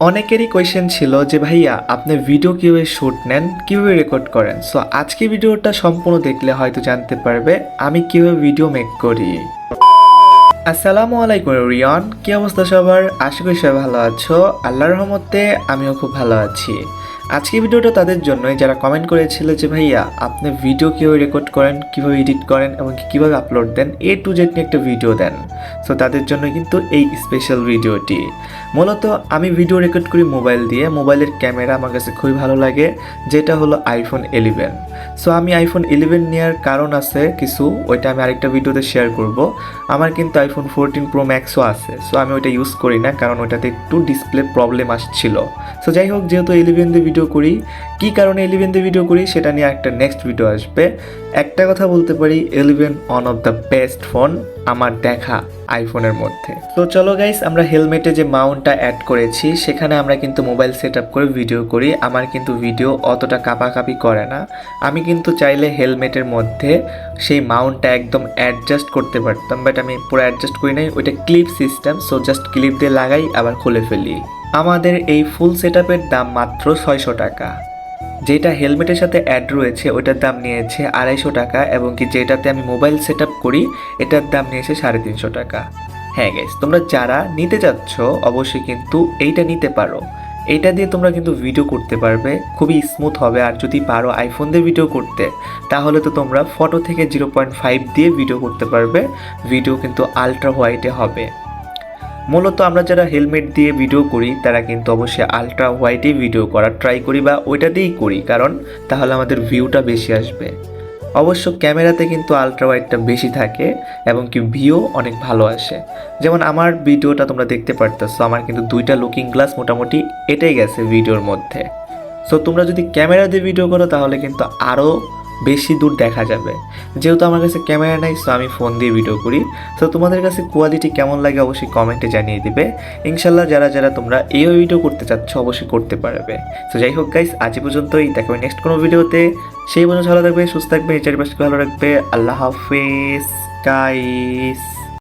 অনেকেরই কোয়েশ্চেন ছিল যে ভাইয়া আপনি ভিডিও কিভাবে শ্যুট নেন, কিভাবে রেকর্ড করেন। সো আজকে ভিডিওটা সম্পূর্ণ দেখলে হয়তো জানতে পারবে আমি কিভাবে ভিডিও মেক করি। আসসালামু আলাইকুম রিয়ন, কি অবস্থা সবার? আশা করি সবাই ভালো আছো। আল্লাহর রহমতে আমিও খুব ভালো আছি। আজকে ভিডিওটা তাদের জন্যই যারা কমেন্ট করেছিল যে ভাইয়া আপনি ভিডিও কীভাবে রেকর্ড করেন, কীভাবে এডিট করেন এবং কীভাবে আপলোড দেন, A to Z নিয়ে একটা ভিডিও দেন। সো তাদের জন্য কিন্তু এই স্পেশাল ভিডিওটি। মূলত আমি ভিডিও রেকর্ড করি মোবাইল দিয়ে। মোবাইলের ক্যামেরা আমার কাছে খুবই ভালো লাগে, যেটা হলো আইফোন 11। সো আমি আইফোন 11 নেওয়ার কারণ আছে কিছু, ওইটা আমি আরেকটা ভিডিওতে শেয়ার করব। আমার কিন্তু আইফোন 14 প্রো ম্যাক্সও আছে। সো আমি ওইটা ইউজ করি না, কারণ ওইটাতে একটু ডিসপ্লে প্রবলেম আসছিল। সো যাই হোক, যেহেতু 11 দিয়ে ভিডিও করি, কী কারণে 11 দিয়ে ভিডিও করি সেটা নিয়ে একটা নেক্সট ভিডিও আসবে। একটা কথা বলতে পারি, 11 one of the best phone আমার দেখা আইফোনের মধ্যে। তো চলো গাইস, আমরা হেলমেটে যে মাউন্টটা অ্যাড করেছি সেখানে আমরা কিন্তু মোবাইল সেট আপ করে ভিডিও করি। আমার কিন্তু ভিডিও অতটা কাঁপাকাঁপি করে না। আমি কিন্তু চাইলে হেলমেটের মধ্যে সেই মাউন্টটা একদম অ্যাডজাস্ট করতে পারতাম, বাট আমি পুরো অ্যাডজাস্ট করি নাই। ওইটা clip system, so just clip দিয়ে লাগাই আবার খুলে ফেলি। আমাদের এই ফুল সেট আপের দাম মাত্র 600 টাকা। যেটা হেলমেটের সাথে অ্যাড রয়েছে ওটার দাম নিয়েছে 250 টাকা, এবং কি যেটাতে আমি মোবাইল সেট আপ করি এটার দাম নিয়েছে 350 টাকা। হ্যাঁ গাইস, তোমরা যারা নিতে চাচ্ছ অবশ্যই কিন্তু এইটা নিতে পারো। এইটা দিয়ে তোমরা কিন্তু ভিডিও করতে পারবে, খুবই স্মুথ হবে। আর যদি পারো আইফোন দিয়ে ভিডিও করতে, তাহলে তো তোমরা ফটো থেকে 0.5 দিয়ে ভিডিও করতে পারবে। ভিডিও কিন্তু আলট্রা হোয়াইটে হবে। মূলত আমরা যারা হেলমেট দিয়ে ভিডিও করি তারা কিন্তু অবশ্যই আলট্রা হোয়াইটেই ভিডিও করার ট্রাই করি, বা ওইটা দিয়েই করি, কারণ তাহলে আমাদের ভিউটা বেশি আসবে। অবশ্য ক্যামেরাতে কিন্তু আলট্রা হোয়াইটটা বেশি থাকে এবং কি ভিউ অনেক ভালো আসে। যেমন আমার ভিডিওটা তোমরা দেখতে পারতেছো, আমার কিন্তু 2টা লুকিং গ্লাস মোটামুটি এটাই গেছে ভিডিওর মধ্যে। সো তোমরা যদি ক্যামেরা দিয়ে ভিডিও করো তাহলে কিন্তু আরও বেশি দূর দেখা যাবে। যেহেতু আমার কাছে ক্যামেরা নাই, সো আমি ফোন দিয়ে ভিডিও করি। সো তোমাদের কাছে কোয়ালিটি কেমন লাগে অবশ্যই কমেন্টে জানিয়ে দিবে। ইনশাল্লাহ যারা যারা তোমরা এই ভিডিও করতে চাচ্ছ অবশ্যই করতে পারবে। সো যাই হোক গাইস, আজ পর্যন্তই, দেখা হবে নেক্সট কোনো ভিডিওতে। সেই পর্যন্ত ভালো থাকবে, সুস্থ থাকবে, চারিপাশকে ভালো রাখবে। আল্লাহ হাফেজ গাইস।